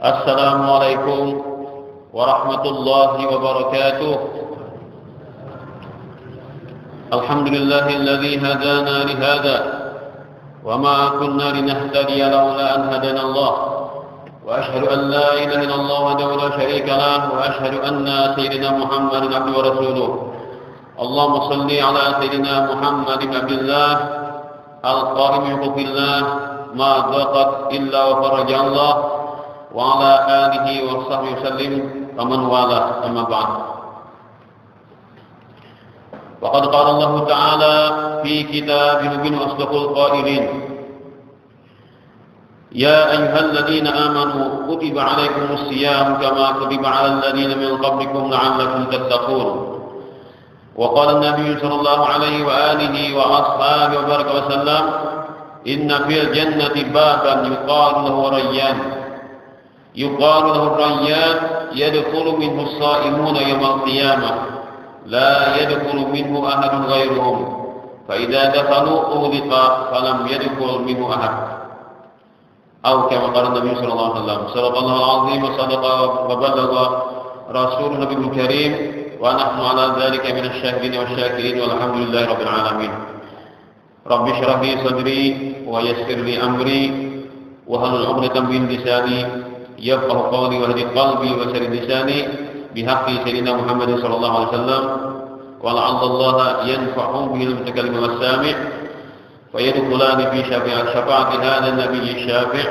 Assalamualaikum warahmatullahi wabarakatuh. Alhamdulillahilladzi hadana li hadza wa ma kunna linahtadiya laula an hadana Allah. Wa asyhadu an la ilaha illallah wahdahu la syarika lah wa asyhadu anna sayyidina Muhammadan abduhu wa rasuluh. Allahumma shalli ala sayyidina Muhammadin abdillah al-qa'im bi huquqillah ma dhaqat illa wa faraja Allah wa ala alihi wa sahbihi sallim wa man wala amma ba'd. Waqad qala Allah ta'ala fi kitabihi min asdaqil qailin ya ayyuhalladzina amanu kutiba 'alaikumus shiyam kama kutiba 'alal ladzina min qablikum la'allakum tattaqun. Wa qala an-nabiy sallallahu alaihi wa alihi wa ashabihi wa baraka wa sallam inna fil jannati baban yuqalu lahu rayyan يقال له الريان يدخل منه الصائمون يوم القيامة لا يدخل منه أحد غيرهم فإذا دخلوا أغلق فلم يدخل منه أحد أو كما قال النبي صلى الله عليه وسلم صدق الله العظيم وصدق وبلغ رسول النبي الكريم ونحن على ذلك من الشاهدين والشاكرين والحمد لله رب العالمين. رب اشرح لي صدري ويسر لي أمري واحلل عقدة من لساني يفقه قولي واهد قلبي وسر لساني بحق سيدنا محمد صلى الله عليه وسلم ولعل الله ينفع به المتكلم والسامع ويدخلان في شفاعة هذا النبي الشافع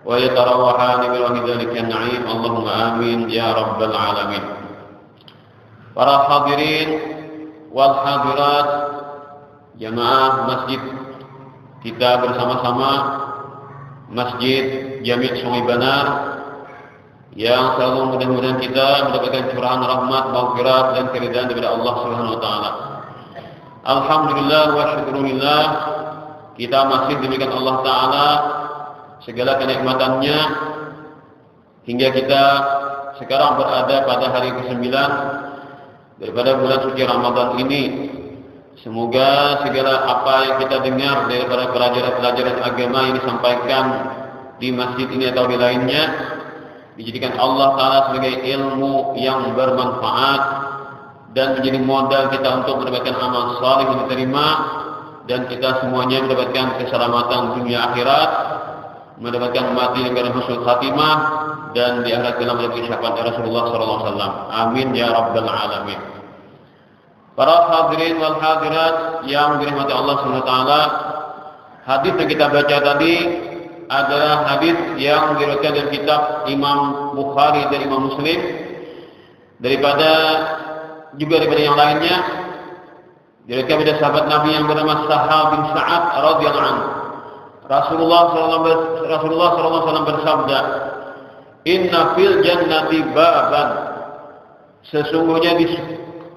ويتروحان بروح ذلك النعيم اللهم آمين يا رب العالمين. Para hadirin wal hadirat jamaah masjid kita bersama-sama Masjid Jami' Sungai Banar yang selalu mudah-mudahan kita mendapatkan curahan rahmat, maghfirah dan keridhaan daripada Allah Subhanahu wa taala. Alhamdulillah wa syukurillah, kita masih diberikan Allah taala segala kenikmatannya hingga kita sekarang berada pada hari ke-9 daripada bulan suci Ramadan ini. Semoga segala apa yang kita dengar daripada pelajaran-pelajaran agama yang disampaikan di masjid ini atau di lainnya dijadikan Allah Ta'ala sebagai ilmu yang bermanfaat dan menjadi modal kita untuk mendapatkan amal saleh yang diterima dan kita semuanya mendapatkan keselamatan dunia akhirat, mendapatkan mati dengan husnul khatimah dan di akhirat kelak mendapat syafaat Rasulullah sallallahu alaihi wasallam. Amin ya rabbal alamin. Para hadirin wal hadirat yang dirahmati Allah Subhanahu wa taala, hadis yang kita baca tadi adalah hadis yang diriwayatkan dalam kitab Imam Bukhari dan Imam Muslim daripada yang lainnya diriwayatkan dari sahabat Nabi yang bernama Sahal bin Sa'ad radhiyallahu anhu. Rasulullah sallallahu alaihi wasallam bersabda, "Inna fil jannati baban." Sesungguhnya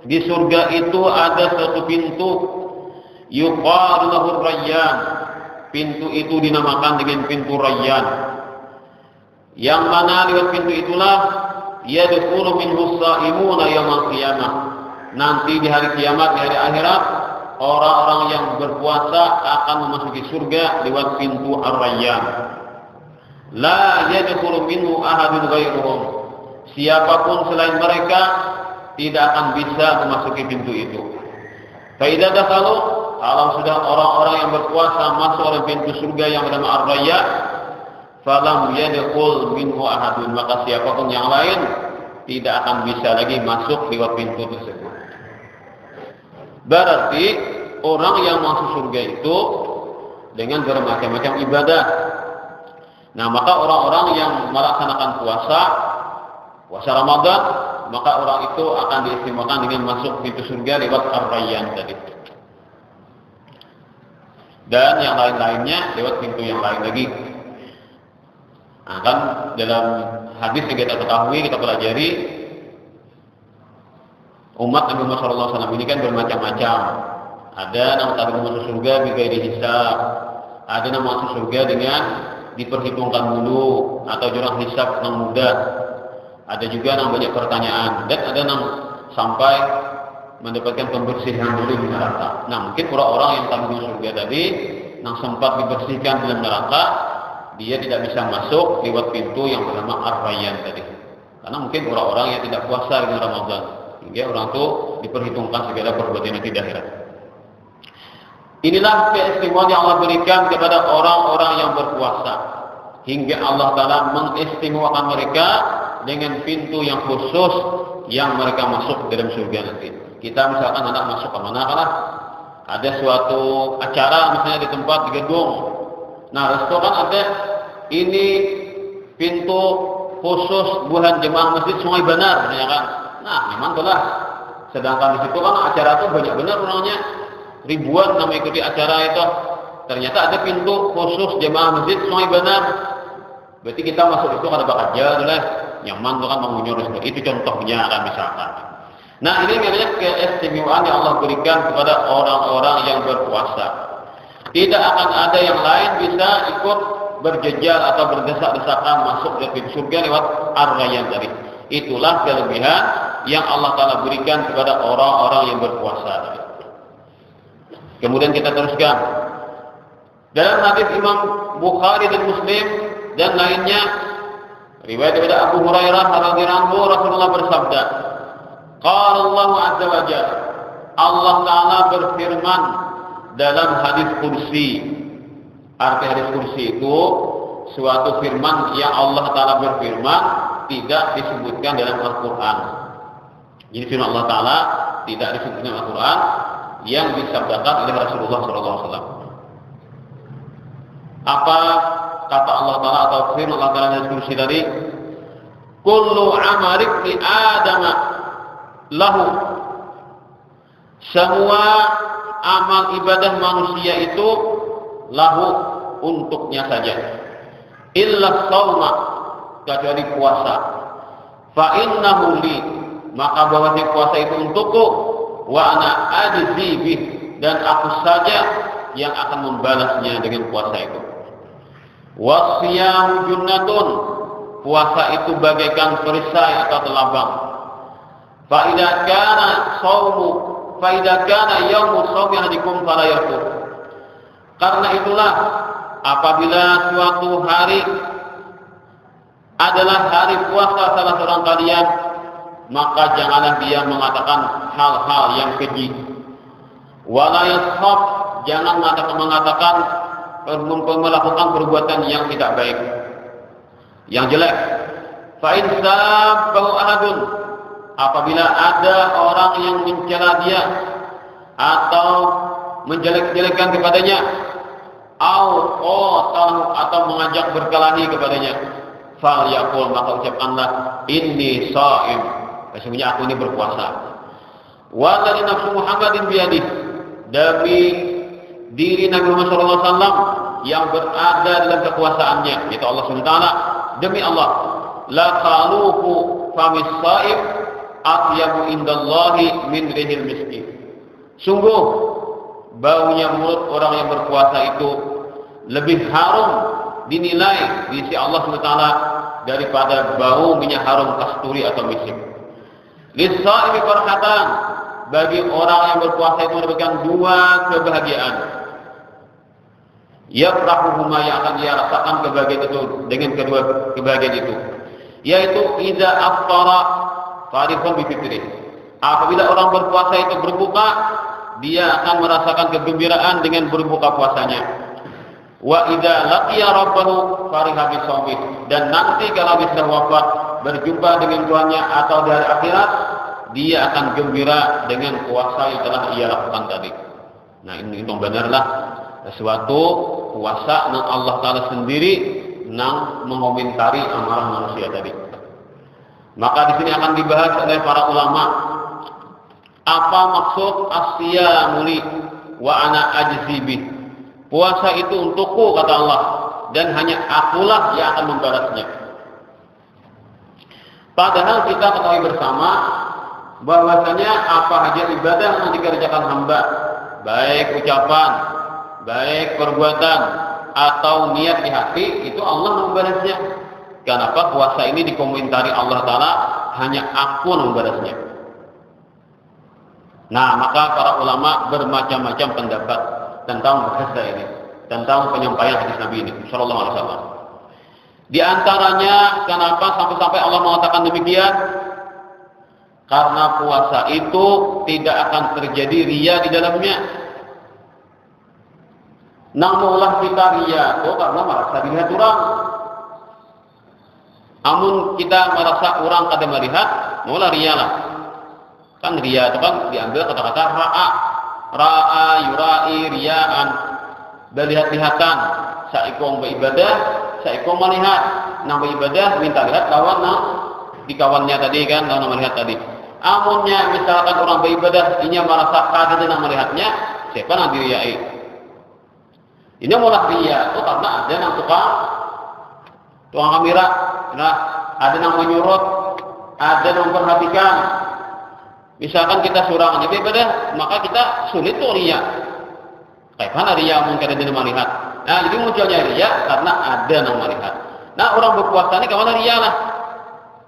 di surga itu ada satu pintu, yuqalu lahu rayyan. Pintu itu dinamakan dengan pintu Rayyan. Yang mana lewat pintu itulah yadkhulu minhu shaimuna yaumil qiyamah. Nanti di hari kiamat, di hari akhirat, orang-orang yang berpuasa akan memasuki surga lewat pintu Ar-Rayyan. La yadkhulu minhu ahadun ghairuhum. Siapapun selain mereka tidak akan bisa memasuki pintu itu. Faidah dakhalu, kalau sudah orang-orang yang berpuasa masuk oleh pintu surga yang bernama Ar-Rayyan, falam yadkhul minhu ahadun, maka siapapun yang lain tidak akan bisa lagi masuk lewat pintu tersebut. Berarti orang yang masuk surga itu dengan bermacam-macam ibadah. Nah, maka orang-orang yang melaksanakan puasa Ramadan, maka orang itu akan diistimewakan dengan masuk pintu surga lewat Ar-Rayyan tadi. Dan yang lain-lainnya lewat pintu yang lain lagi. Nah, kan dalam hadis yang kita ketahui, kita pelajari, umat Nabi Muhammad SAW ini kan bermacam-macam. Ada yang masuk surga bighairi hisab, ada yang masuk surga dengan diperhitungkan dulu atau jurang hisab yang mudah. Ada juga yang banyak pertanyaan dan ada yang sampai mendapatkan pembersihan dulu di neraka. Nah, mungkin orang-orang yang tadi di surga tadi yang sempat dibersihkan dalam neraka dia tidak bisa masuk lewat pintu yang bernama Ar-Rayyan tadi. Karena mungkin orang-orang yang tidak puasa dengan Ramadan, hingga orang itu diperhitungkan segala perbuatan di akhirat. Inilah keistimewaan yang Allah berikan kepada orang-orang yang berpuasa, hingga Allah Ta'ala mengistimewakan mereka dengan pintu yang khusus yang mereka masuk dalam surga nanti. Kita misalkan anak masuk ke mana kalah, ada suatu acara misalnya di tempat di gedung. Nah, resto kan ada ini pintu khusus buat jemaah masjid Sungai Banar, ya kan? Nah, memang itulah. Sedangkan di situ kan acara itu banyak benar orangnya, ribuan yang mengikuti acara itu. Ternyata ada pintu khusus jemaah masjid Sungai Banar. Berarti kita masuk itu kan ada aja, adalah nyaman tuh kan mengunyur itu contohnya kan misalkan. Nah, ini namanya keistimewaan yang Allah berikan kepada orang-orang yang berpuasa. Tidak akan ada yang lain bisa ikut berjejar atau berdesak-desakan masuk ke surga lewat Ar-Rayyan tadi. Itulah kelebihan yang Allah Ta'ala berikan kepada orang-orang yang berpuasa tadi. Kemudian kita teruskan. Dalam hadis Imam Bukhari dan Muslim dan lainnya, riwayat daripada Abu Hurairah radhiyallahu anhu, Rasulullah bersabda, qala Allah azza wa jalla, Allah Ta'ala berfirman dalam hadis kursi. Arti hadis kursi itu suatu firman yang Allah Ta'ala berfirman tidak disebutkan dalam Al-Quran. Jadi firman Allah Ta'ala tidak disebutkan dalam Al-Quran yang disabdakan oleh Rasulullah SAW. Apa kata Allah Ta'ala atau firman Allah Ta'ala dalam kursi tadi? Kullu amarik li adama lahu. Semua amal ibadah manusia itu lahu, untuknya saja. Illa shauma, kecuali puasa. Fa innahu li, maka bahwasanya puasa itu untukku. Wa ana ajzi bih, dan aku saja yang akan membalasnya dengan puasa itu. Wasiyam junnatun, puasa itu bagaikan perisai atau telabang. Fa idza kana shaumu Faidah kana yaumu shaumi ahadikum fala yarfur. Karena itulah apabila suatu hari adalah hari puasa salah seorang kalian, maka janganlah dia mengatakan hal-hal yang keji. Wala yashab, jangan mengatakan melakukan perbuatan yang tidak baik, yang jelek. Fa in sabbahu ahadun, apabila ada orang yang mencela dia atau menjelek-jelekan kepadanya, atau mengajak berkelahi kepadanya, fal yaqul, maka ucapkanlah inni shaim, sesungguhnya aku ini berpuasa. Walladzi nafsu Muhammadin biyadih, demi diri Nabi Muhammad SAW yang berada dalam kekuasaannya, yaitu Allah SWT, demi Allah, la khalufu famis shaim atyabu indallahi min rihil miskin. Sungguh baunya mulut orang yang berpuasa itu lebih harum dinilai di sisi Allah SWT daripada bau minyak harum kasturi atau misik. Lis-shaimi farhatan, bagi orang yang berpuasa itu mendapatkan dua kebahagiaan. Yafrahuhuma, yang akan dia rasakan kebahagiaan itu dengan kedua kebahagiaan itu, yaitu idza aftara farihun bi fitrih. Apabila orang berpuasa itu berbuka, dia akan merasakan kegembiraan dengan berbuka puasanya. Wa idza laqiya rabbahu fariha bi shaumih, dan nanti kalau bisa wafat berjumpa dengan Tuhannya atau di hari akhirat, dia akan gembira dengan puasa yang telah ia lakukan tadi. Nah, ini benarlah sesuatu puasa yang Allah Ta'ala sendiri yang mengomentari amalan manusia tadi. Maka di sini akan dibahas oleh para ulama apa maksud as-siyamu li wa ana ajzi bih. Puasa itu untukku, kata Allah, dan hanya akulah yang akan membalasnya. Padahal kita ketahui bersama bahwasanya apa saja ibadah yang dikerjakan hamba, baik ucapan, baik perbuatan atau niat di hati, itu Allah membalasnya. Kenapa puasa ini dikomentari Allah Ta'ala hanya aku membalasnya? Nah, maka para ulama bermacam-macam pendapat tentang bahasa ini, tentang penyampaian hadis Nabi ini Sallallahu Alaihi Wasallam. Di antaranya kenapa sampai-sampai Allah mengatakan demikian? Karena puasa itu tidak akan terjadi riya di dalamnya. Namulah kita riya itu karena merasa dilihat orang. Namun kita merasa orang kada melihat, mula riya lah. Kan riya itu kan diambil kata-kata ra'a, yurai, riyaan, berlihat-lihatan. Saikong beribadah, saikong melihat. Nang beribadah minta lihat lawan di kawannya tadi kan, lawan melihat tadi. Amunnya misalkan orang beribadah, inya merasa kada dengan melihatnya, siapa yang diriyai? Ini mulai riya itu karena ada yang tukang kamera, nah ada yang menyurut, ada yang memperhatikan. Misalkan kita surang aja beribadah, maka kita sulit tuh riya. Kayak mana riya mungkin ada yang melihat? Nah, jadi munculnya riya karena ada yang melihat. Nah, orang berpuasa ini kemana riya lah?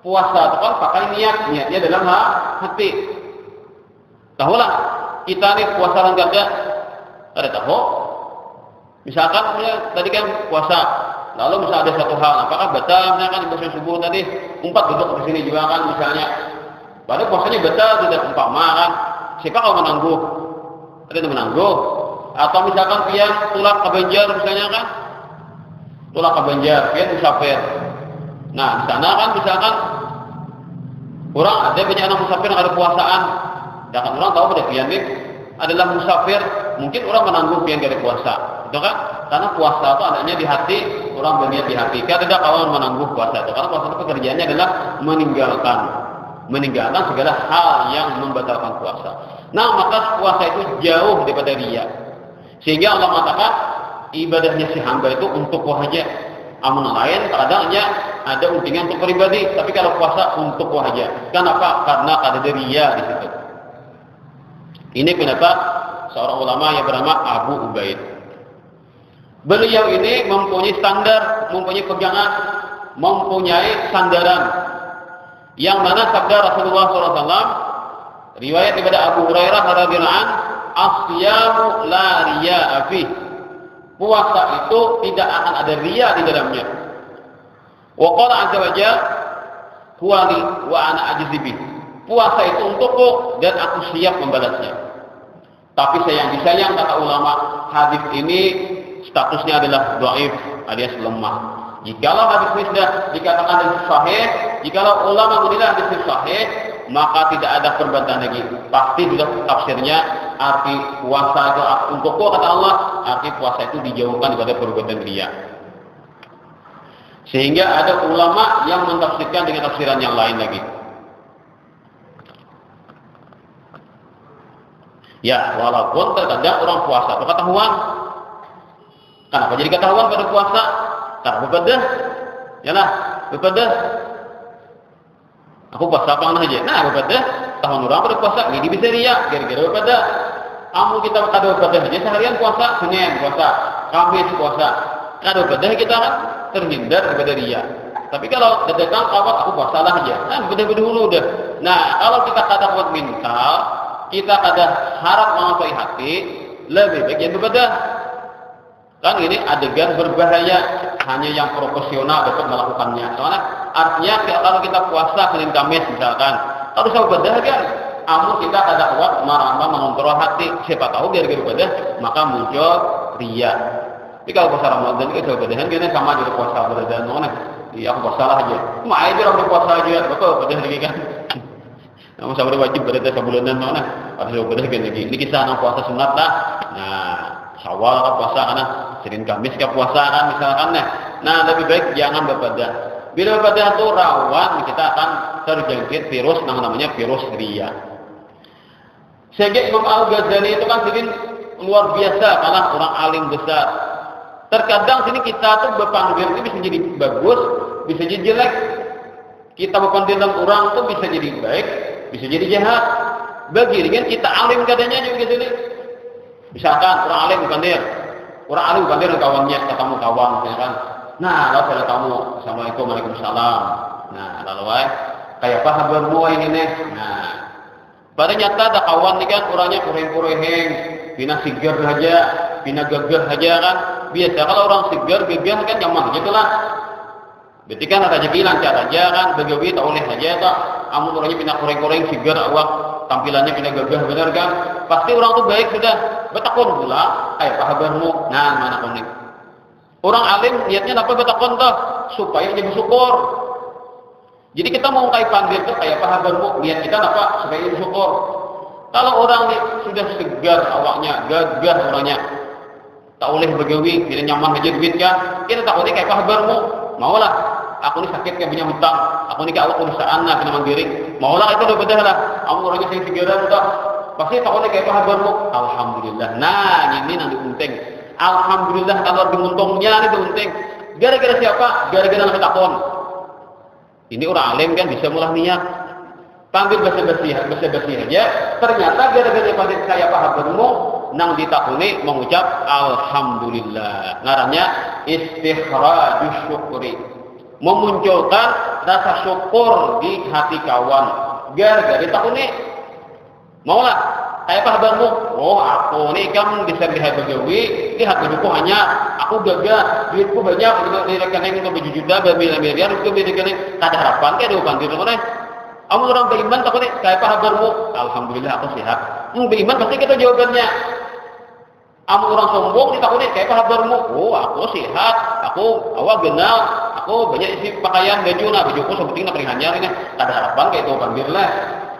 Puasa itu kan pakai niatnya dalam hati. Tahulah, kita nih puasa langgar ada tahu? Misalkan ya, tadi kan puasa, lalu misalnya ada satu hal, apakah batal? Misalkan ibadah subuh tadi, umpat duduk di sini juga kan misalnya. Padahal puasanya batal tidak umpama kan. Siapa kalau menangguh? Ada yang menangguh? Atau misalkan pian tulak ke Banjar misalnya kan? Tulak ke Banjar, pian musafir. Nah, di sana kan misalkan orang ada banyak anak musafir yang ada puasaan. Dan kan orang tahu pada pian ini adalah musafir, mungkin orang menangguh pian dari puasa. Itu kan? Karena puasa itu adanya di hati, orang berniat di hati. Kan tidak kawan menangguh puasa itu. Karena puasa itu pekerjaannya adalah meninggalkan segala hal yang membatalkan puasa. Nah, maka puasa itu jauh daripada riya. Sehingga Allah mengatakan ibadahnya si hamba itu untuk wahja. Amun lain kadangnya ada untingan untuk pribadi, tapi kalau puasa untuk wahja. Kenapa? Karena ada riya di situ. Ini kenapa seorang ulama yang bernama Abu Ubaid. Beliau ini mempunyai standar, mempunyai pegangan, mempunyai sandaran. Yang mana sabda Rasulullah SAW, riwayat daripada Abu Hurairah radhiyallahu anhu, "As-siyamu la riya'a fi." Puasa itu tidak akan ada riya di dalamnya. Wa qala azza wa jalla, "Huwa li wa ana ajzi bi." Puasa itu untukku dan aku siap membalasnya. Tapi sayang kata ulama, hadis ini statusnya adalah dhaif alias lemah. Jikalau hadis ini sudah dikatakan hadis sahih, jikalau ulama menilai hadis ini sahih, maka tidak ada perbedaan lagi. Pasti sudah tafsirnya arti puasa itu untukku kata Allah, arti puasa itu dijauhkan daripada perbuatan riya. Sehingga ada ulama yang mentafsirkan dengan tafsiran yang lain lagi. Ya, walaupun terkadang orang puasa itu ketahuan. Kenapa jadi ketahuan pada puasa? Karena berbeda. Yalah, berbeda. Aku puasa apa aja? Nah, berbeda. Tahun orang pada puasa, ini bisa riya, gara-gara berbeda. Kamu kita kada berbeda aja seharian puasa, Senin puasa, Kamis puasa. Kada berbeda kita kan terhindar daripada riya. Tapi kalau datang awak aku puasa lah aja. Nah, berbeda dulu udah. Nah, kalau kita kada kuat mental, kita kada harap menguasai hati, lebih baik yang berbeda. Kan ini adegan berbahaya, hanya yang profesional dapat melakukannya. Soalnya artinya kalau kita puasa Senin Kamis misalkan, harus berbeda kan. Amun kita kada kuat merambah mengontrol hati, siapa tahu biar berbeda, maka muncul riya. Tapi kalau puasa Ramadan itu berbeda kan sama jadi puasa berbeda mana? Iya aku puasa lah aja. Cuma aja orang berpuasa aja, betul berbeda lagi kan. Namun sabar wajib berada sebulanan mana? Harus berbeda lagi. Ini kisah anak puasa sunat lah. Nah, Syawal kan puasa karena Senin Kamis kan puasa kan misalkan nah lebih baik jangan berbeda. Bila berbeda itu rawan kita akan terjangkit virus namanya virus riya. Sehingga Imam Al-Ghazali itu kan sini luar biasa karena orang alim besar. Terkadang sini kita tuh berpanggil itu bisa jadi bagus, bisa jadi jelek. Kita berpanggil orang tuh bisa jadi baik, bisa jadi jahat. Bagi dengan kita alim kadanya juga gitu nih. Misalkan orang alim bukan dia kawannya ketemu kawan misalkan. Nah, lalu pada kamu, Assalamualaikum, Waalaikumsalam. Nah, lalu kayak apa kabarmu ini nih? Nah, pada nyata ada kawan nih kan orangnya kureng-kureng, bina sigar aja, bina gagah aja kan. Biasa kalau orang sigar gagah kan nyaman gitu lah. Berarti kan rezeki lancar aja kan, begawi tak oleh aja tak. Amun orangnya pindah koreng-koreng sigar awak, tampilannya pindah gagah bener kan. Pasti orang tuh baik sudah. Betakon pula, kayak pahabarmu. Nah, mana konik. Orang alim niatnya apa betakon tuh? Supaya dia bersyukur. Jadi kita mau kayak panggil tuh kayak pahabarmu, niat kita apa? Supaya dia bersyukur. Kalau orang nih sudah segar awaknya, gagah orangnya, tak oleh begawi, tidak nyaman aja duit kan, kita tak oleh kayak pahabarmu. Maulah, aku ini sakit kayak punya hutang, aku ini kayak awak perusahaan lah, kena mandiri. Maulah itu udah beda lah. Kamu orangnya saya segaran udah, pasti tak oleh kayak pahabarmu. Alhamdulillah. Nah, ini nanti unting. Alhamdulillah kalau diuntungnya ini unting. Gara-gara siapa? Gara-gara nak takon. Ini orang alim kan bisa mulah niat. Panggil basa-basi aja. Ternyata gara-gara panggil saya pahabarmu, nang ditakuni mengucap alhamdulillah. Ngarannya istikhrajus syukri. Memunculkan rasa syukur di hati kawan. Gara-gara ditakuni. Maulah kayak pahabarmu. Oh, aku ini kan bisa lihat begawi, lihat hidupku hanya aku gagah, duitku banyak, di rekening itu berjuta, bermiliar-miliar, itu di rekening. Ada harapan kayak di panggil mana? Kamu orang beriman tak boleh kayak pahabarmu. Alhamdulillah aku sehat. Beriman pasti kita jawabannya. Kamu orang sombong tak boleh kayak pahabarmu. Oh, aku sehat. Aku awak kenal. Aku banyak isi pakaian baju nah bajuku seperti nak hanyar ini. Tak ada harapan kayak itu panggil lah.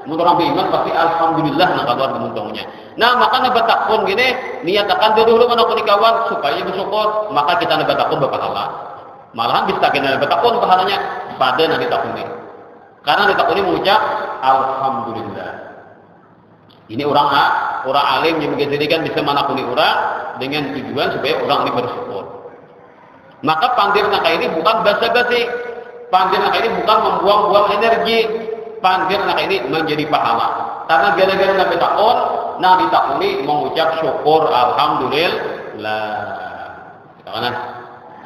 Menurut orang beriman pasti alhamdulillah nak keluar kemuntungnya. Nah, maka nabat takun gini niatakan dulu mana aku kawan supaya bersyukur. Maka kita nabat takun berpahala. Malahan bisa kita nabat takun pahalanya pada nanti takun ini. Karena kita ini mengucap alhamdulillah. Ini orang alim yang menjadikan bisa manapun orang dengan tujuan supaya orang ini bersyukur. Maka panggil nak ini bukan basa-basi. Panggil nak ini bukan membuang-buang energi. Panggil nak ini menjadi pahala. Karena gara-gara nabi takun, nabi takuni mengucap syukur alhamdulillah. Katakan,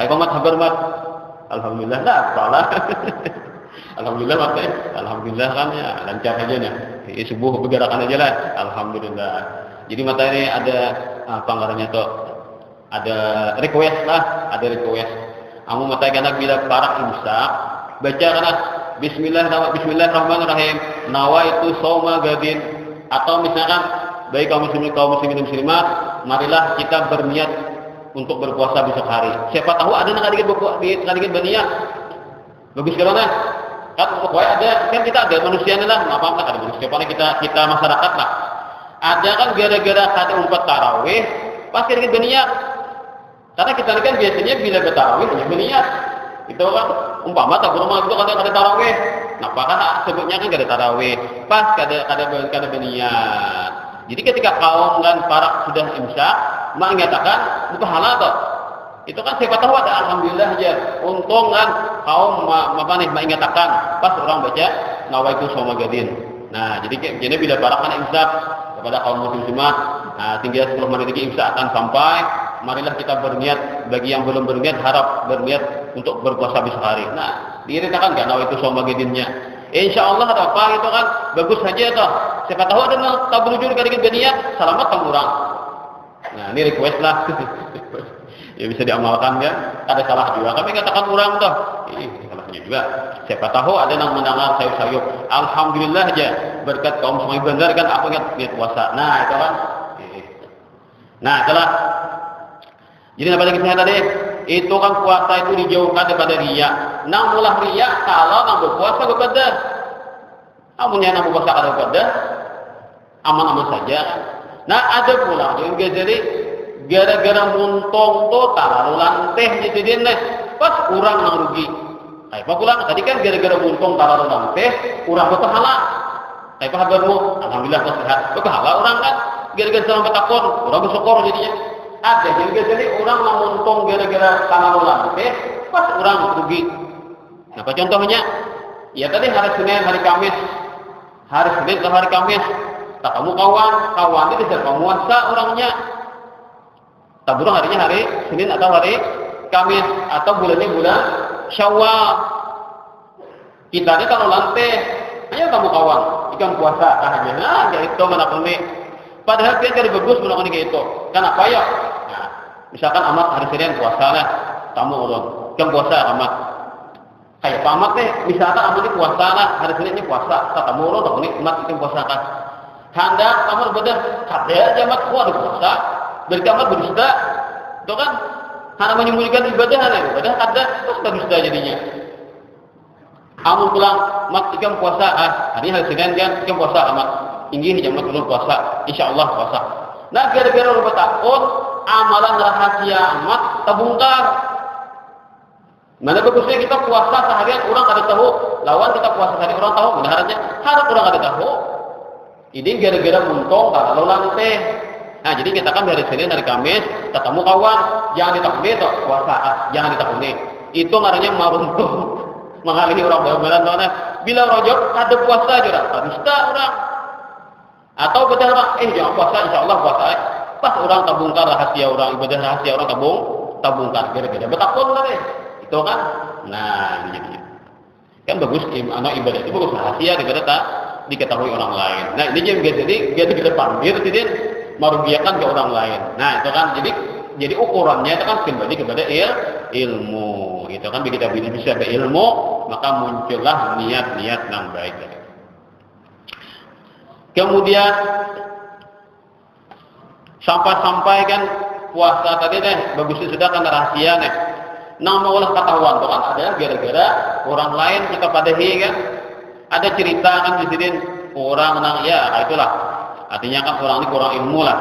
hai komat habar mat. Alhamdulillah dah salah. Alhamdulillah maksudnya, alhamdulillah kan ya lancar aja nih. Subuh bergerakan aja lah. Alhamdulillah. Jadi mata ini ada panggarannya tuh, ada request lah, ada request. Kamu mata anak bila para imsak, baca karena Bismillahirrahmanirrahim. Nawaitu shauma gadin. Atau misalkan baik kaum muslimin muslimat, marilah kita berniat untuk berpuasa besok hari. Siapa tahu ada nak dikit berniat. Bagus kalau kan? Kan pokoknya ada, kan kita ada manusianya lah, apa ada manusia paling kita masyarakat lah. Ada kan gara-gara ada umpat tarawih, pasti dikit berniat. Karena kita kan biasanya bila bertarawih hanya berniat. Itu kan umpama tak rumah itu ada tarawih. Nah, apakah sebutnya kan ada tarawih, pas ada berniat. Jadi ketika kaum dan para sudah imsak, mengatakan itu halal toh. Itu kan siapa tahu ada alhamdulillah aja. Untung kan kaum mengatakan pas orang baca nawaitu shauma gadin. Nah, jadi bila para kan imsak kepada kaum muslimat, nah tinggal 10 menit lagi imsak akan sampai. Marilah kita berniat, bagi yang belum berniat harap berniat untuk berpuasa besok hari. Nah, diceritakan enggak nawaitu shauma gadinnya. Insyaallah ada apa itu kan bagus saja toh. Siapa tahu ada tak berujung dikit berniat selamat kamu orang. Nah, ini request lah. Ya bisa diamalkan kan, ada salah juga kami katakan orang toh salahnya juga. Siapa tahu ada yang mendengar sayup-sayup alhamdulillah aja berkat kaum semua benar kan aku ingat puasa. Nah itu kan nah itulah jadi apa lagi saya tadi itu kan puasa itu dijauhkan daripada riya. Nang mulah riya kalau nang berpuasa berbeda amunnya nang berpuasa kalau berbeda aman-aman saja. Nah ada pula yang jadi gara-gara muntung tuh talalu lanteh jadi deh pas kurang nang rugi. Kayak apa pulang tadi kan gara-gara muntung talalu lanteh kurang berpahala. Kayak apa kabarmu? Alhamdulillah kau sehat. Berpahala orang kan gara-gara sama takon orang bersyukur jadinya. Ada jadi orang nang muntung gara-gara talalu lanteh pas kurang rugi. Apa contohnya? Ya tadi hari Senin, hari Kamis. Hari Senin atau hari Kamis. Tak kamu kawan itu bisa kamu puasa orangnya. Taburung harinya hari Senin atau hari Kamis atau bulannya bulan Syawal. Kita ini kalau lantai, hanya kamu kawan ikan puasa hanya kayak itu mana ini. Padahal dia jadi bagus mana ini kayak itu. Kenapa ya? Nah, misalkan amat hari Senin puasa lah, kamu ulun ikan puasa amat. Kayak pamat teh, misalkan amun puasa lah, hari Senin ini puasa, kata mulu tak nikmat itu puasa kan. Hendak amun bedah, kada jamat kuat puasa, berkamar berdusta, itu kan, karena menyembunyikan ibadah kada terus berdusta jadinya. Amun pulang mat ikam puasa, hari Senin kan ikam puasa amat, inggih jamat belum puasa, insyaallah puasa. Nah gara-gara lupa takut, amalan rahasia amat terbongkar. Mana bagusnya kita puasa seharian orang kada tahu, lawan kita puasa sehari orang tahu, mana harap orang kada tahu. Ini gara-gara muntung kalau lantai. Nah jadi kita kan dari Senin hari Kamis ketemu kawan, jangan ditakuni toh puasa, jangan ditakuni. Itu ngarannya maruntung, mengalih orang bayaran mana. Bila rojok ada puasa juga, dusta orang. Atau betul orang, jangan puasa, insyaallah puasa. Pas orang tabungkan rahasia orang, ibadah rahasia orang tabungkan gara-gara betakun lah deh. Itu kan, nah ini jadinya kan bagus ibadah itu bagus rahasia daripada tak diketahui orang lain. Nah ini jadi kita pamer tidak merugikan ke orang lain. Nah itu kan jadi ukurannya itu kan kembali kepada ilmu. Itu kan kita bisa berilmu maka muncullah niat-niat yang baik. Kemudian sampai kan puasa tadi deh bagusnya sudah kan rahasia nih. Nama olah ketahuan tuh kan ada gara-gara orang lain kita padahi kan ada cerita kan di sini orang nang ya itulah artinya kan orang ini kurang ilmu lah.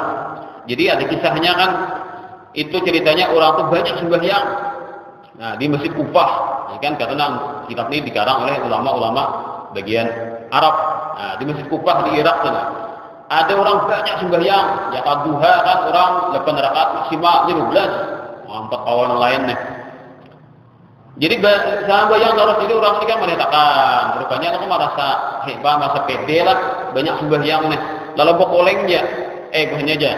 Jadi ada kisahnya kan itu ceritanya orang tuh banyak sembahyang. Nah di Masjid Kufah ya kan karena kitab ini dikarang oleh ulama-ulama bagian Arab. Nah di Masjid Kufah di Irak sana ada orang banyak sembahyang ya duha kan orang 8 rakaat maksimal 12 empat kawan lain nih. Jadi bayang terus ini orang ini kan menetakan rupanya aku merasa hebat, merasa pede lah banyak sembahyang nih lalu bokolengnya bukannya aja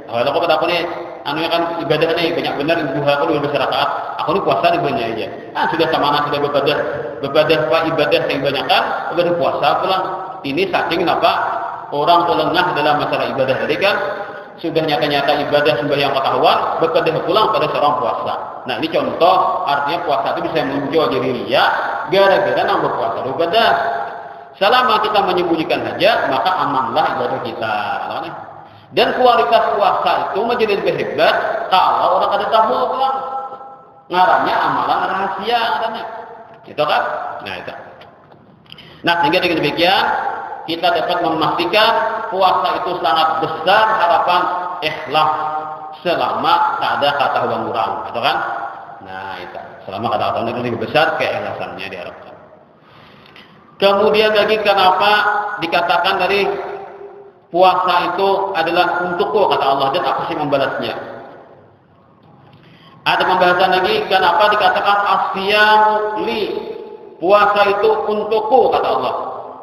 kalau aku kata aku nih anu kan ibadah nih banyak benar duha aku 12 rakaat aku nih puasa nih banyak aja sudah sama sudah bebadah pak ibadah yang banyakan udah puasa pulang ini saking kenapa orang tuh lengah dalam masalah ibadah tadi kan sudah nyata-nyata ibadah sembahyang ketahuan bekerja pulang pada seorang puasa. Nah ini contoh artinya puasa itu bisa muncul jadi riya gara-gara nambah puasa ibadah. Selama kita menyembunyikan saja maka amanlah ibadah kita. Dan kualitas puasa itu menjadi lebih hebat kalau orang ada tahu pulang. Ngarannya amalan rahasia katanya. Itu kan? Nah itu. Nah sehingga dengan demikian kita dapat memastikan puasa itu sangat besar harapan ikhlas selama tak ada ketahuan orang, betul kan? Nah itu selama ketahuan itu lebih besar keikhlasannya diharapkan. Kemudian lagi kenapa dikatakan dari puasa itu adalah untukku kata Allah dan aku sih membalasnya. Ada pembahasan lagi kenapa dikatakan asyamu li puasa itu untukku kata Allah.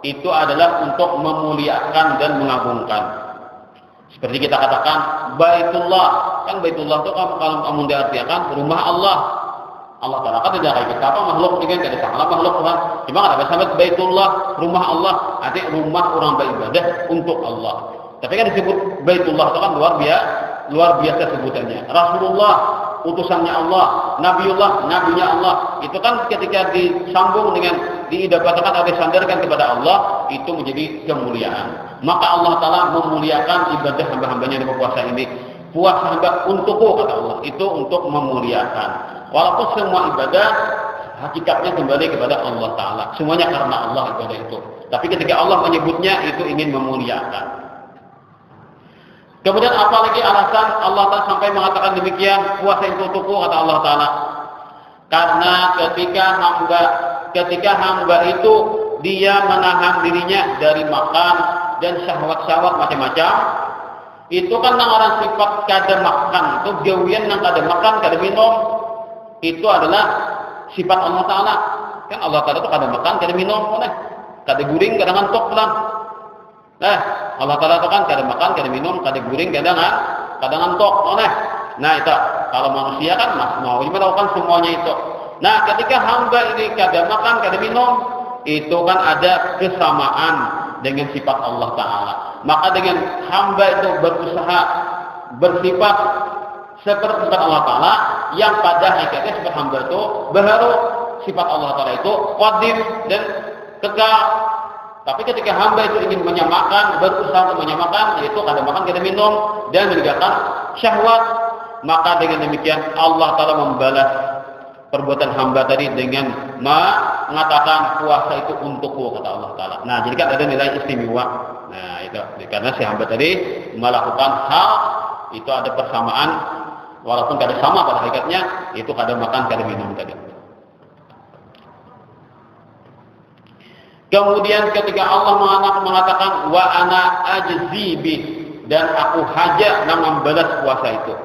Itu adalah untuk memuliakan dan mengagungkan. Seperti kita katakan Baitullah, kan Baitullah itu kalau kamu diartikan rumah Allah. Allah Taala kan tidak kayak kita apa makhluk ini kan salah makhluk Tuhan. Cuma ada sampai Baitullah, rumah Allah, artinya rumah orang beribadah untuk Allah. Tapi kan disebut Baitullah itu kan luar biasa sebutannya. Rasulullah utusannya Allah, Nabiullah, nabinya Allah. Itu kan ketika disambung dengan didapatkan atau disandarkan kepada Allah itu menjadi kemuliaan. Maka Allah Taala memuliakan ibadah hamba-hambanya di puasa ini. Puasa hamba untukku kata Allah itu untuk memuliakan. Walaupun semua ibadah hakikatnya kembali kepada Allah Taala. Semuanya karena Allah ibadah itu. Tapi ketika Allah menyebutnya itu ingin memuliakan. Kemudian apalagi alasan Allah Ta'ala sampai mengatakan demikian puasa itu untukku kata Allah Ta'ala karena ketika hamba itu dia menahan dirinya dari makan dan syahwat-syahwat macam-macam itu kan orang sifat kada makan itu gawian yang kada makan kada minum itu adalah sifat Allah Ta'ala kan Allah Ta'ala itu kada makan kada minum kada guring kada ngantuk pulang. Allah Ta'ala itu kan kada makan, kada minum, kada guring, kada ngantuk. Nah itu, kalau manusia kan mau melakukan semuanya itu. Nah ketika hamba ini kada makan, kada minum, itu kan ada kesamaan dengan sifat Allah Ta'ala. Maka dengan hamba itu berusaha bersifat seperti sifat Allah Ta'ala, yang pada hakikatnya sifat hamba itu baharu sifat Allah Ta'ala itu qadim dan kekal. Tapi ketika hamba itu ingin menyamakan, berusaha untuk menyamakan, yaitu kadang makan, kadang minum, dan meninggalkan syahwat, maka dengan demikian Allah Ta'ala membalas perbuatan hamba tadi dengan mengatakan puasa itu untukku, kata Allah Ta'ala. Nah, jadi kan ada nilai istimewa. Nah, itu karena si hamba tadi melakukan hal itu ada persamaan, walaupun kadang sama pada hakikatnya, itu kadang makan, kadang minum tadi. Kemudian ketika Allah mengatakan wa ana ajzi bi, dan aku haja yang membalas puasa itu.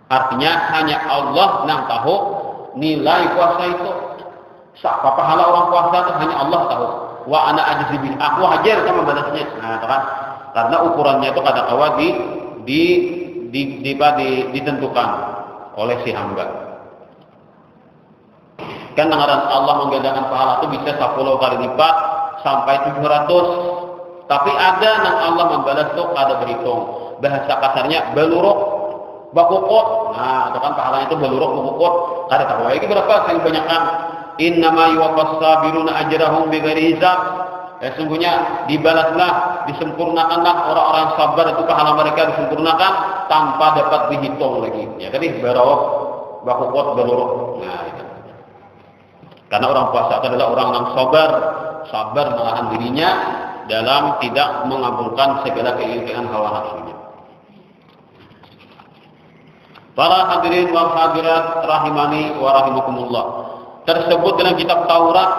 Artinya hanya Allah yang tahu nilai puasa itu. Siapa pahala orang puasa itu hanya Allah tahu. Wa ana ajzi bi, aku haja yang membalasnya. Nah, kan? Karena ukurannya itu kadang-kadang ditentukan oleh si hamba. Kan dengaran Allah menggandakan pahala itu bisa 10 kali lipat sampai 700. Tapi ada yang Allah membalas itu ada berhitung. Bahasa kasarnya beluruk, bakukut. Nah, itu kan pahalanya itu beluruk, bakukut. Kada tahu lagi berapa yang banyakkan. Innama yuwaffas sabiruna ajrahum bighairi hisab. Sesungguhnya dibalaslah, disempurnakanlah orang-orang sabar itu pahala mereka disempurnakan tanpa dapat dihitung lagi. Ya tadi berapa bakukut beluruk. Nah, itu. Karena orang puasa adalah orang yang sabar menahan dirinya dalam tidak mengabulkan segala keinginan hawa nafsunya. Para hadirin wal hadirat rahimani wa rahimakumullah. Tersebut dalam kitab Taurat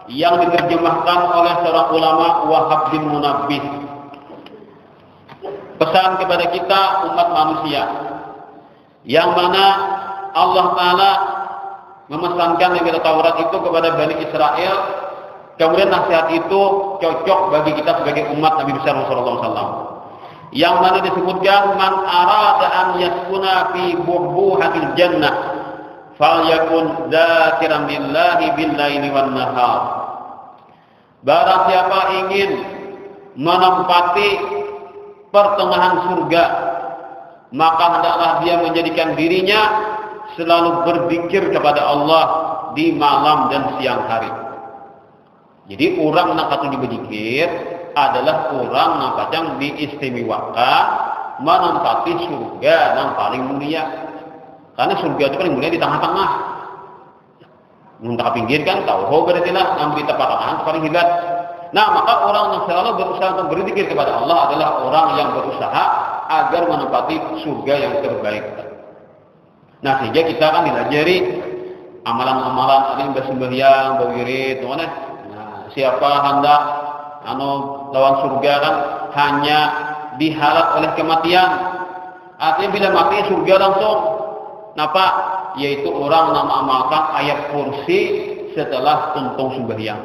yang diterjemahkan oleh seorang ulama Wahab bin Munabbih. Pesan kepada kita umat manusia yang mana Allah Ta'ala memesankan yang kita Taurat itu kepada Bani Israel, kemudian nasihat itu cocok bagi kita sebagai umat Nabi besar Rasulullah SAW. Yang mana disebutkan man arada an yaskuna fi buhbuhatil jannah falyakun dzakiran lillahi bil laili wan nahar. Barang siapa ingin menempati pertengahan surga, maka hendaklah dia menjadikan dirinya selalu berzikir kepada Allah di malam dan siang hari. Jadi orang yang kata berzikir adalah orang yang kadang diistimewakan menempati surga yang paling mulia. Karena surga itu paling mulia di tengah-tengah. Muntah pinggir kan tahu berarti lah yang berita pertengahan paling hebat. Nah, maka orang yang selalu berusaha untuk berzikir kepada Allah adalah orang yang berusaha agar menempati surga yang terbaik. Nah, sehingga kita kan dilajari amalan-amalan ada yang bersembahyang, berwirid, mana? Nah, siapa hendak lawan surga kan hanya dihalat oleh kematian. Artinya bila mati surga langsung. Napa? Yaitu orang yang mengamalkan ayat kursi setelah tuntung sembahyang.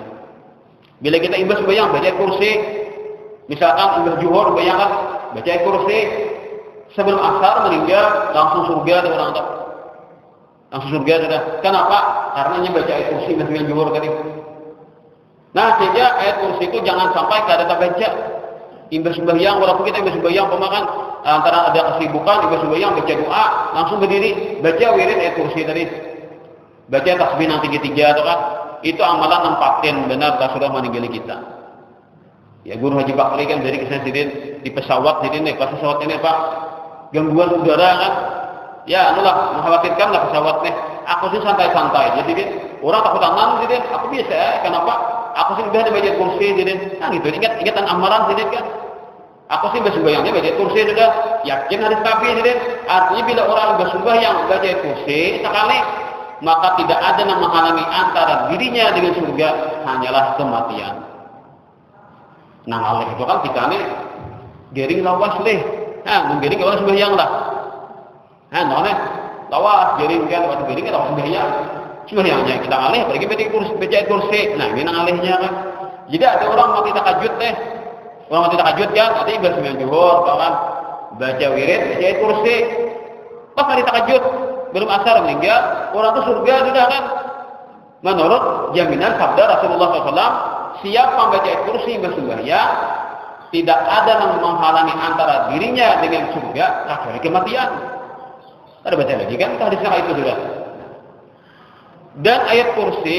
Bila kita imbas sembahyang baca ayat kursi, misalkan imbas zuhur bayangkan baca ayat kursi, sebelum asar meninggal langsung surga ada orang tak. Langsung surga sudah. Kenapa? Karena ini baca ayat kursi dengan zuhur tadi. Nah, sehingga ayat kursi itu jangan sampai kada terbaca. Imbas sembahyang, walaupun kita imbas sembahyang pemakan antara ada kesibukan, imbas sembahyang baca doa, langsung berdiri, baca wirid ayat kursi tadi. Baca tasbih yang tiga-tiga atau kan. Itu amalan nempatin benar Rasulullah meninggali kita. Ya Guru Haji Bakri kan dari kesan sidin di pesawat sidin nih, pas pesawat ini Pak gangguan udara kan. Ya, anulah mengkhawatirkan lah pesawat nih. Aku sih santai-santai. Jadi orang takut tangan jadi aku biasa ya. Kenapa? Aku sih udah baca kursi jadi nah gitu. Ingatan amalan jadi kan. Aku sih bersembahyangnya baca kursi sudah. Yakin hadis Nabi jadi. Artinya bila orang bersembahyang baca kursi sekali, maka tidak ada yang menghalangi antara dirinya dengan surga, hanyalah kematian. Nah, oleh itu kan kita nih gering lawas leh. Nah, menggering orang sembahyang lah. Nah, noleh lawas gering kan waktu gering kan lawas sembahyang. Sembahyangnya kita alih apalagi baca kursi. Nah, ini nang alihnya kan. Jadi ada orang mati tahajud teh. Orang mati tahajud kan, artinya bersembahyang zuhur, kan baca wirid, baca kursi. Pas hari tahajud belum asar meninggal, orang itu surga sudah kan. Menurut jaminan sabda Rasulullah SAW, siapa membaca kursi bersembahyang, tidak ada yang menghalangi antara dirinya dengan surga kecuali kematian. Ada baca lagi kan hadisnya itu sudah. Dan ayat kursi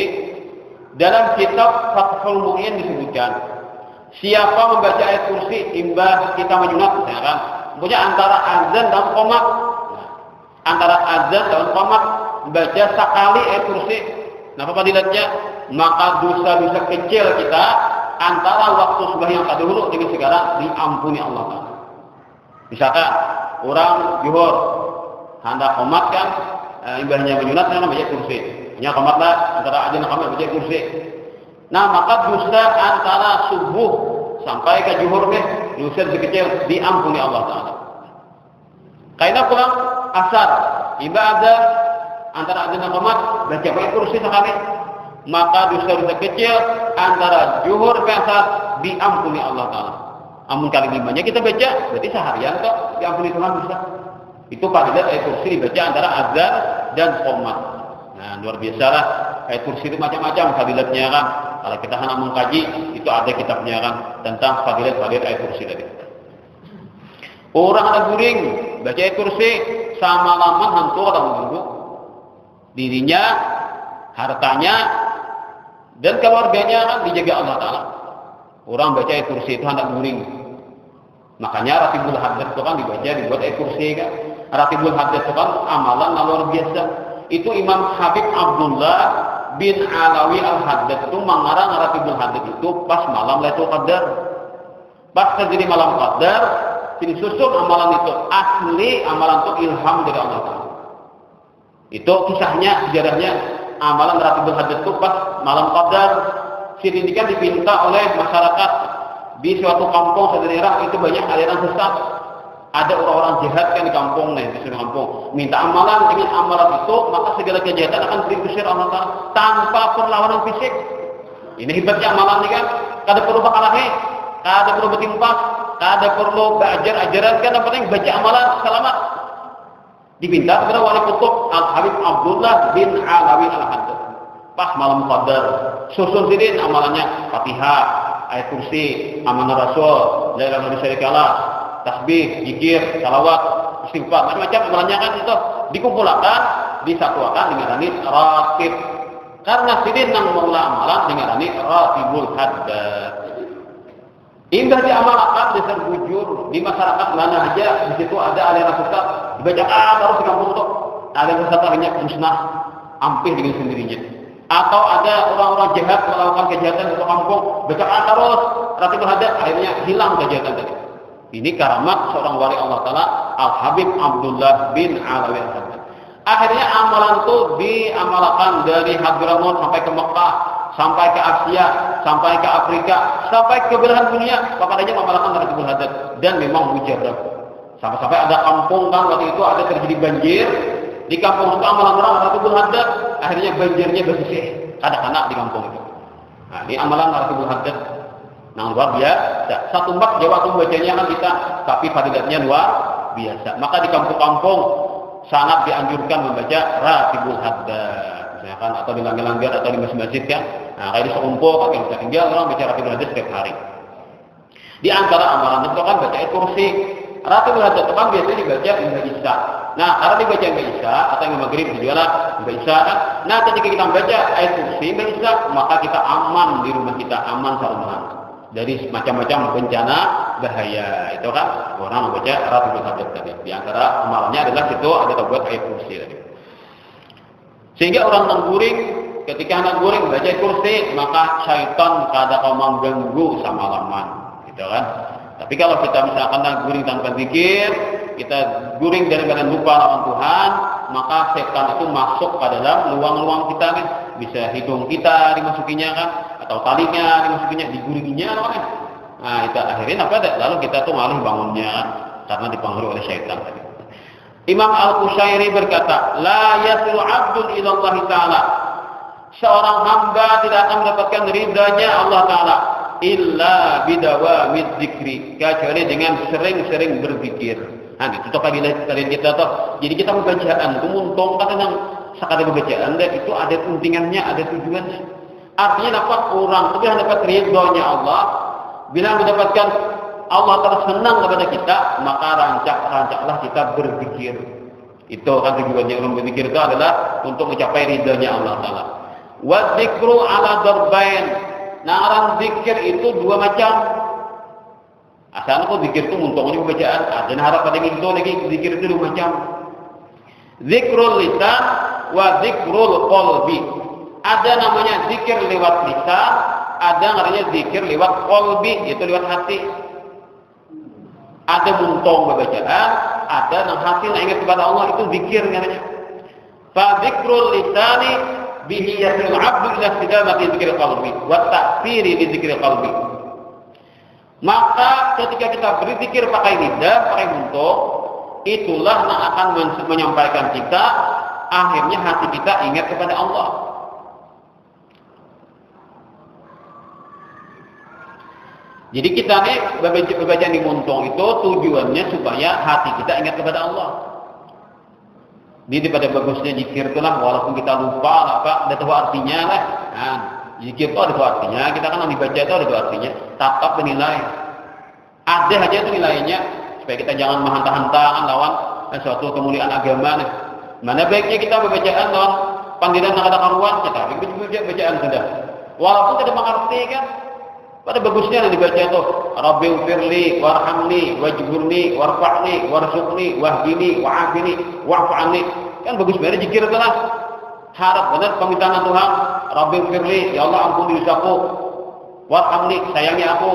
dalam kitab Fathul Mu'in disebutkan, siapa membaca ayat kursi imbas kita menyunat, misalkan, punya antara azan dan qomat. Antara azan dan qomat baca sekali ayat kursi. Nah, apa fadilatnya? Maka dosa-dosa kecil kita antara waktu subuh yang terdahulu dengan sekarang diampuni Allah Ta'ala. Misalkan orang zuhur hendak qomat kan, imbasnya menyunat kan baca kursi. Hanya qomatlah antara azan dan qomat baca kursi. Nah, maka dosa antara subuh sampai ke zuhur dosa kecil diampuni Allah Ta'ala. Karena pulang asar, ibadah antara azan dan qomat baca ayat kursi sekali, maka dosa-dosa kecil antara zuhur ke asar diampuni Allah Ta'ala. Amun kali limanya kita baca, berarti seharian kok diampuni Tuhan bisa. Itu fadilat ayat kursi dibaca antara azan dan qomat. Nah, luar biasa lah. Ayat kursi itu macam-macam fadilatnya kan. Kalau kita hendak mengkaji, itu ada kitabnya kan tentang fadilat-fadilat ayat kursi tadi. Orang ada guring baca ayat kursi sama lama hantu orang menunggu dirinya, hartanya, dan keluarganya kan dijaga Allah Ta'ala. Orang baca ayat kursi itu hendak guring. Makanya Ratibul Haddats itu kan dibuat ayat kursi kan. Ratibul Haddats itu kan amalan luar biasa. Itu Imam Habib Abdullah bin Alawi Al-Haddats itu mengarang Ratibul Haddats itu pas malam Lailatul Qadar. Pas terjadi malam Qadar, sini susun amalan itu asli amalan itu ilham dari Allah Ta'ala. Itu kisahnya, sejarahnya amalan Ratibul Haddats itu pas malam Qadar. Sini kan dipinta oleh masyarakat di suatu kampung satu daerah itu banyak aliran sesat. Ada orang-orang jahat kan di kampung nih, di suatu kampung. Minta amalan, dengan amalan itu maka segala kejahatan akan diusir Allah Ta'ala tanpa perlawanan fisik. Ini hebatnya amalan ini kan. Kada perlu bakalahe, kada perlu bertimpas, kada perlu belajar-ajaran kan, yang penting baca amalan selamat. Dipinta kepada wali kutub Al-Habib Abdullah bin Alawi Al-Haddats. Pas malam Qadar, susun sidin amalannya Fatihah, ayat kursi, amanah Rasul, la ilaha illallah, tasbih, zikir, salawat, istighfar, macam-macam amalannya kan itu dikumpulkan, disatukan dengan ratib. Karena sidin nang mengulang amalan dengan Ratibul Haddats. Indah diamalkan dasar bujur di masyarakat mana aja di situ ada aliran sesat dibacakan terus di kampung itu aliran sesat akhirnya musnah ampih dengan sendirinya. Atau ada orang-orang jahat melakukan kejahatan di kampung bacakan terus Ratibul Haddats akhirnya hilang kejahatan tadi. Ini karamat seorang wali Allah Ta'ala Al-Habib Abdullah bin Alawi Al-Haddats. Akhirnya amalan itu diamalkan dari Hadramaut sampai ke Mekah, sampai ke Asia, sampai ke Afrika, sampai ke belahan dunia. Makanya mengamalkan Ratibul Haddats dan memang mujarab. Sampai-sampai ada kampung kan waktu itu ada terjadi banjir di kampung itu amalan orang Ratibul Haddats, akhirnya banjirnya bersih. Anak-anak di kampung itu. Nah, ini amalan Ratibul Haddats. Nah, luar biasa. Satu bab Jawa tuh bacanya kan kita, tapi fadilatnya luar biasa. Maka di kampung-kampung sangat dianjurkan membaca Ratibul Haddats, misalkan atau di langgar-langgar atau di masjid-masjid kan. Nah, kayak di sekumpul, pakai bisa tinggal orang baca Ratibul Haddats setiap hari. Di antara amalan itu kan baca ayat kursi. Ratibul Haddats itu kan biasanya dibaca hingga Isya. Nah, karena dibaca hingga Isya atau hingga Maghrib juga lah hingga Isya kan. Nah, ketika kita baca ayat kursi hingga Isya, maka kita aman di rumah kita, aman saruman dari macam-macam bencana bahaya. Itu kan orang membaca Ratibul Haddats tadi. Di antara amalannya adalah situ ada terbuat ayat kursi tadi. Sehingga orang nangguring ketika nangguring baca ayat kursi, maka syaitan kada mengganggu semalaman, gitu kan. Tapi kalau kita misalkan nangguring tanpa zikir, kita guring dari badan lupa lawan Tuhan, maka setan itu masuk ke dalam luang-luang kita kan. Bisa hidung kita dimasukinya kan, atau talinya dimasukinya, diguringinya kan. Nah, itu akhirnya apa? Lalu kita tuh malih bangunnya kan, karena dipengaruhi oleh syaitan tadi. Imam Al-Qushairi berkata, la yasil abdun ilallah ta'ala. Seorang hamba tidak akan mendapatkan ridhanya Allah Ta'ala illa bidawamid zikri, kecuali dengan sering-sering berzikir. Nah, itu tuh kalian kita tuh. Jadi kita membacaan itu muntong kata nang sekadar bacaan itu ada pentingannya, ada tujuannya. Artinya dapat orang itu bila dapat ridhonya Allah, bila mendapatkan Allah tersenang kepada kita, maka rancaklah kita berzikir. Itu kan tujuannya orang berzikir itu adalah untuk mencapai ridhanya Allah Ta'ala. Wa dzikru ala darbain. Nah, orang zikir itu dua macam. Asal kok zikir itu untungnya bacaan. Ada harap pada itu lagi zikir itu dua macam. Zikrul lisan wa zikrul qalbi. Ada namanya zikir lewat lisan, ada namanya zikir lewat qalbi, itu lewat hati. Ada muntong bacaan, ada nang hati nak ingat kepada Allah, itu zikir namanya. Fa zikrul lisani bihi yasil 'abdu ila istidamati zikri qalbi wa ta'thiri li zikri qalbi. Maka ketika kita berzikir pakai lidah, pakai muntong, itulah yang akan menyampaikan kita akhirnya hati kita ingat kepada Allah. Jadi kita nih membaca di muntong itu tujuannya supaya hati kita ingat kepada Allah. Jadi pada bagusnya zikir itulah walaupun kita lupa apa, ada tahu artinya lah. Nah, zikir itu ada tahu artinya, kita kan dibaca itu ada tahu artinya, tetap bernilai. Ada aja itu nilainya supaya kita jangan menghantah-hantahkan lawan suatu kemuliaan agama nih. Mana baiknya kita bacaan lawan panggilan yang ada karuan kita bacaan sudah. Walaupun tidak mengerti kan. Pada bagusnya yang dibaca itu Rabbighfirli warhamni wajburni warfa'ni warzuqni wahdini wa'afini wa'fu'anni. Kan bagus banget zikir itu lah. Harap benar permintaan Tuhan. Rabbighfirli, ya Allah ampuni dosaku. Warhamni, sayangi aku.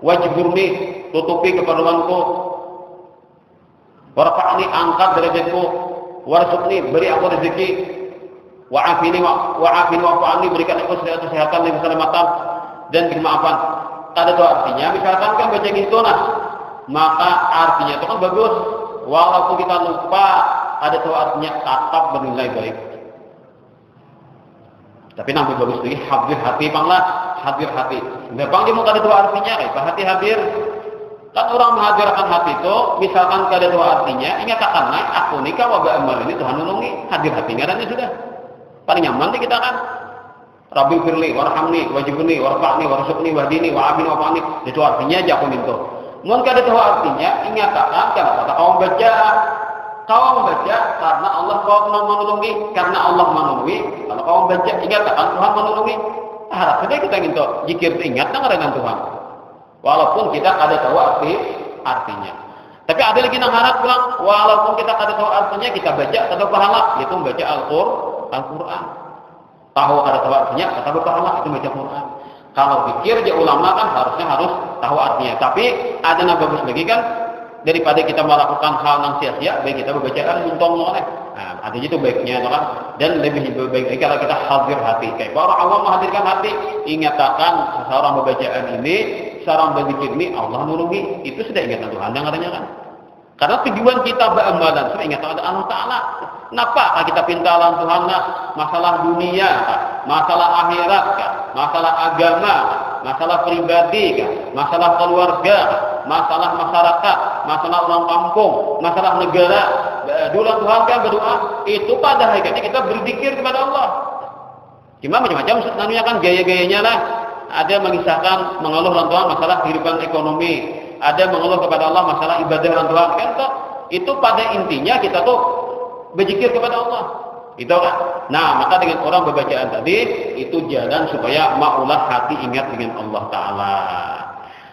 Wajburni, tutupi keperluanku. Warfa'ni, angkat derajatku. Warzuqni, beri aku rezeki. Wa'afini wa'fu'anni, berikan aku kesehatan dan keselamatan dan kemaafan. Ada tuh artinya, misalkan kan baca gitu maka artinya itu kan bagus. Walaupun kita lupa, ada tuh artinya tetap bernilai baik. Tapi namanya bagus lagi, hadir hati panglah, hadir hati. Memang dia mau ada tuh artinya, kayak hati hadir. Kan orang menghadirkan hati itu, misalkan ada tuh artinya, ingatkan naik aku nikah wabah amal ini Tuhan nolongi, hadir hati ngarannya sudah. Paling nyaman kita kan. Rabbighfirli warhamni wajibni warfa'ni warzuqni wahdini wa'afini wa'fu'anni. Itu artinya aja aku minta. Mungkin ada tahu artinya, ingatkan kata kau baca. Kau membaca karena Allah kau menolongi, karena Allah menolongi. Kalau kau baca ingatkan Tuhan menolongi. Harap saja kita minta zikir ingat dengan Tuhan. Walaupun kita ada tahu artinya. Tapi ada lagi yang harap bilang, walaupun kita ada tahu artinya, kita baca atau pahala, yaitu membaca Al-Quran. Tahu ada tahu artinya, kata berpahala itu baca Quran. Kalau pikir aja ulama kan harus tahu artinya. Tapi ada yang bagus lagi kan, daripada kita melakukan hal yang sia-sia, baik kita berbacaan muntong oleh. Nah, ada itu baiknya kan. Dan lebih baik lagi kalau kita hadir hati. Kayak orang awam menghadirkan hati, ingatkan seorang berbacaan ini, seorang berzikir ini Allah nulungi. Itu sudah ingatan Tuhan yang katanya kan. Karena tujuan kita beramalan sudah ingat ada Allah Ta'ala. Kenapa kita pintalan Tuhan masalah dunia, masalah akhirat, masalah agama, masalah pribadi, masalah keluarga, masalah masyarakat, masalah orang kampung, masalah negara. Dulu Tuhan kan berdoa, itu pada hakikatnya kita berzikir kepada Allah. Cuma macam-macam sebenarnya kan gaya-gayanya lah. Ada mengisahkan mengeluh orang Tuhan masalah kehidupan ekonomi, ada mengeluh kepada Allah masalah ibadah orang Tuhan kan toh. Itu pada intinya kita tuh berzikir kepada Allah. Itu kan. Nah, maka dengan orang berbacaan tadi itu jalan supaya maulah hati ingat dengan Allah Taala.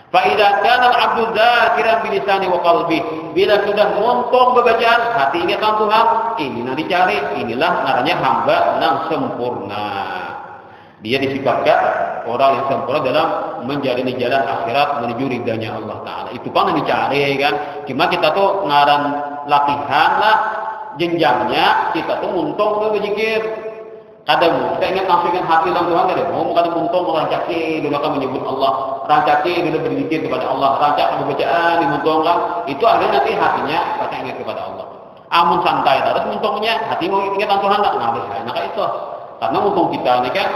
Fa idza kana al-'abdu dzakiran bi lisani wa qalbi, bila sudah montong berbacaan hati ingat Tuhan, ini yang dicari, inilah namanya hamba yang sempurna. Dia disifatkan orang yang sempurna dalam menjalani jalan akhirat menuju ridhanya Allah Ta'ala. Itu kan yang dicari kan. Cuma kita tuh ngaran latihan lah, jenjangnya kita tuh muntung tuh berzikir. Kadang kita ingat langsung hati dalam Tuhan kadang mau kadang muntung rancaki dulu akan menyebut Allah, rancaki dulu berzikir kepada Allah, rancak bacaan dimuntungkan. Itu akhirnya nanti hatinya pada ingat kepada Allah. Amun santai terus muntungnya hati mau ingat Tuhan tak ngabe enak itu. Karena muntung kita ini kan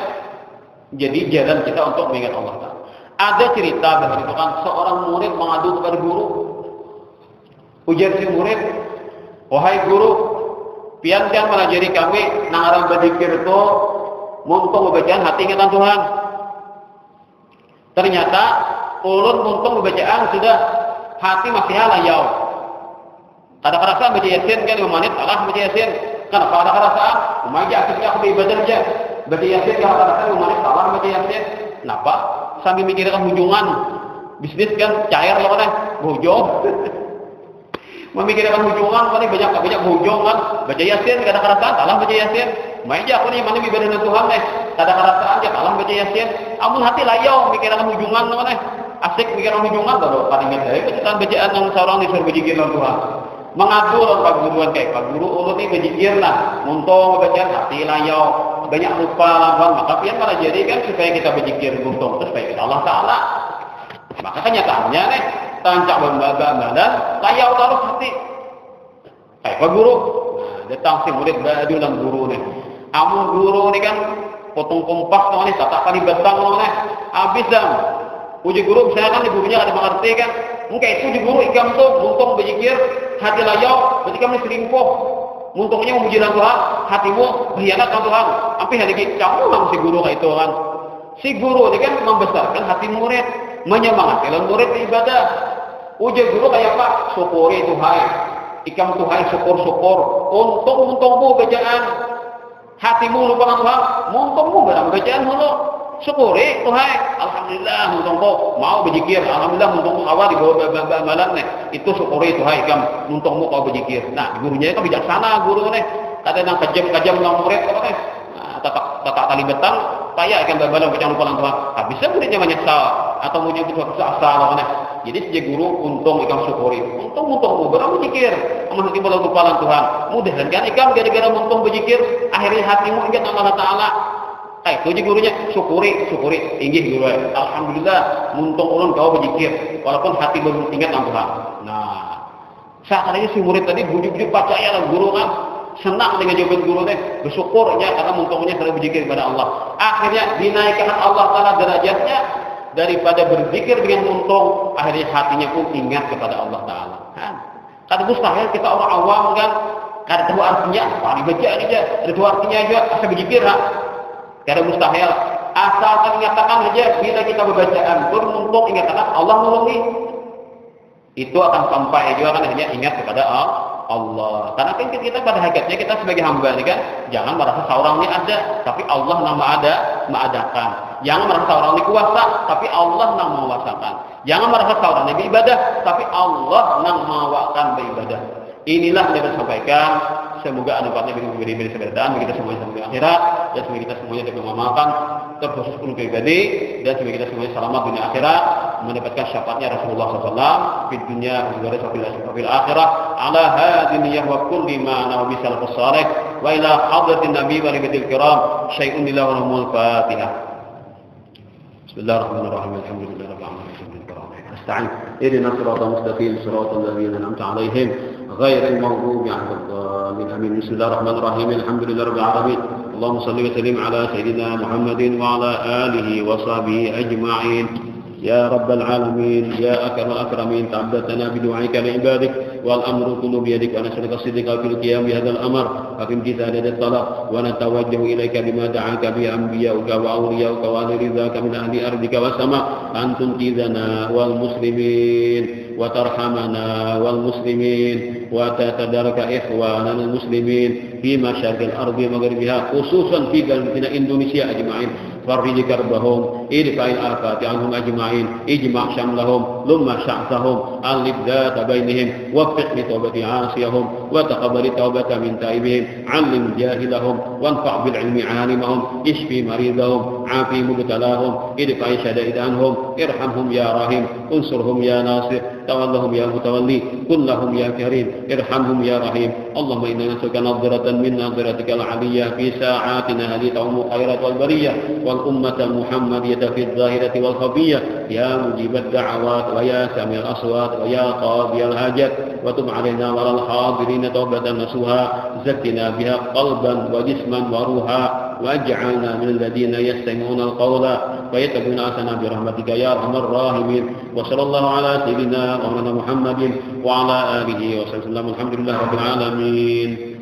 jadi jalan kita untuk mengingat Allah Ta'ala. Ada cerita bahwa itu kan seorang murid mengadu kepada guru. Ujar si murid, wahai guru, pian yang mengajari kami nangarang berzikir itu muntung bacaan hati ingatan Tuhan. Ternyata ulun muntung bacaan sudah hati masih halayau. Kada kerasa baca Yasin kan 5 menit salah baca Yasin. Kenapa ada kerasaan? Umaja akhirnya aku ibadah aja. Baca Yasin kalau kerasa 5 menit salah baca Yasin. Kenapa? Sambil mikirkan hujungan. Bisnis kan cair loh kan, hujung. Memikirkan hujungan, paling banyak hujung kan. Baca Yasin kada kerasaan salah baca Yasin. Umaja aku nih mana ibadah dengan Tuhan nih. Kada kerasaan dia salah baca Yasin. Amun hati layau mikirkan hujungan loh kan. Asik mikirkan hujungan baru paling gede. Bacaan yang seorang disuruh berzikir dengan Tuhan. Mengadu orang pak guruan kayak pak guru ulun ini berzikir lah, muntung bacaan hati layau, banyak lupa lambang, maka pian malah jadi kan supaya kita berzikir muntung terus supaya kita Allah Taala. Maka kenyataannya nih tancak badan layau taruh hati. Kayak pak guru, datang si murid baju dalam guru nih. Amun guru nih kan potong kompas tuh nih, tak kali batang nih, habis dah. Uji guru misalkan gurunya ada mengerti kan, mungkin itu uji guru ikam tuh muntung berzikir hati layau, berarti kamu selingkuh. Muntungnya memuji Tuhan, hatimu berkhianat sama Tuhan. Sampai hari ini kamu lang si guru kayak itu kan. Si guru ini kan membesarkan hati murid, menyemangati murid ibadah. Uji guru kayak apa? Syukuri Tuhan. Ikam Tuhan syukur-syukur. Untung-untungmu bacaan. Hatimu lupa Tuhan, muntungmu barang bacaan dulu. Syukuri Tuhan, alhamdulillah muntungmu mau berzikir, alhamdulillah muntungmu awal di bawah malam nih. Itu syukuri Tuhan, ikam muntungmu kau berzikir. Nah, gurunya kan bijaksana guru nih. Kata nang kejam nang murid apa nih? Tak tali betang, payah ikan babalan bacaan lupa Tuhan. Habisnya muridnya menyesal atau muridnya itu asal nih. Jadi sejak guru untung ikam syukuri. Muntungmu barang berzikir. Amun hati bola lupa Tuhan. Mudah kan ikam gara-gara muntung berzikir, akhirnya hatimu ingat Allah Taala. Itu aja gurunya syukuri, inggih guru. Alhamdulillah, muntung ulun kau berzikir, walaupun hati belum ingat sama Tuhan. Nah, saatnya si murid tadi bujuk-bujuk percaya lah guru kan, senang dengan jawaban guru teh, bersyukurnya karena muntungnya selalu berzikir kepada Allah. Akhirnya dinaikkan Allah Taala derajatnya daripada berzikir dengan muntung, akhirnya hatinya pun ingat kepada Allah Taala. Kan mustahil kita orang awam kan, kada tahu artinya, apa dibaca aja, ada tahu artinya aja, asal berzikir lah. Karena mustahil, asalkan ingatakan saja bila kita berbacaan bermuntung ingatakan Allah menolongi, itu akan sampai juga kan akhirnya ingat kepada Allah. Karena kan kita pada hakikatnya kita sebagai hamba ini kan jangan merasa seorang ini ada, tapi Allah nama ada mengadakan. Jangan merasa seorang ini kuasa, tapi Allah yang menguasakan. Jangan merasa seorang ini beribadah, tapi Allah yang mengawakan beribadah. Inilah yang saya sampaikan. Semoga anugerahnya beri keberkahan bagi kita semuanya sampai akhirat, dan semoga kita semuanya dapat mengamalkan terkhusus untuk pribadi, dan semoga kita semuanya selamat dunia akhirat, mendapatkan syafaatnya Rasulullah SAW di dunia dan di akhirat. Ala hadhihi niyyah wa kulli ma nabi salafus salih wa ila hadratin nabi wa alihi kiram syai'un lillahi wa lahumul fatihah. Bismillahirrahmanirrahim. Alhamdulillahirabbil alamin. Nasta'in. Ihdinas siratal mustaqim, siratal ladzina an'amta 'alaihim غير المغضوب عليهم ولا الضالين. بسم الله الرحمن الرحيم. الحمد لله رب العالمين. اللهم صل وسلم على سيدنا محمد وعلى آله وصحبه أجمعين. يا رب العالمين، يا أكرم الأكرمين، تعبدتنا بدعائك لعبادك والأمر كله بيدك، ونسألك الصدق في القيام بهذا الأمر وفي امتثال هذا الطلب، ونتوجه إليك بما دعاك به أنبياؤك وأولياؤك وأهل رضاك من أهل أرضك والسماء، أن تنقذنا والمسلمين وترحمنا والمسلمين وتتدارك إخواننا المسلمين في مشارق الأرض ومغربها، خصوصا في بلدنا إندونيسيا أجمعين. فرج كربهم، ادفع الآفات عنهم أجمعين، اجمع شملهم، لم شعثهم، ألف ذات بينهم، وفق لتوبة عاصيهم، وتقبل التوبة من تائبهم، علم جاهلهم، وانفع بالعلم عالمهم، اشفي مريضهم، عافي مبتلاهم، ادفع الشدائد عنهم، ارحمهم يا راحم، انصرهم يا ناصر، تولهم يا متولي، كن لهم يا كريم، ارحمهم يا رحيم. اللهم إنا نسألك نظرة من نظرتك العلية في ساعاتنا هذه تعم الخيرات والبرية والأمة المحمدية في الظاهرة والخفية، يا مجيب الدعوات ويا سامع الأصوات ويا قاضي الحاجات، وتب علينا وعلى الحاضرين توبة نصوحا، زكنا بها قلبا وجسما وروحا، واجعلنا من الذين يستمعون القول ويتبعون أحسنه برحمتك يا أرحم الراحمين. وصلى الله على سيدنا ومولانا محمد وعلى آله وصحبه وسلم. الحمد لله رب العالمين.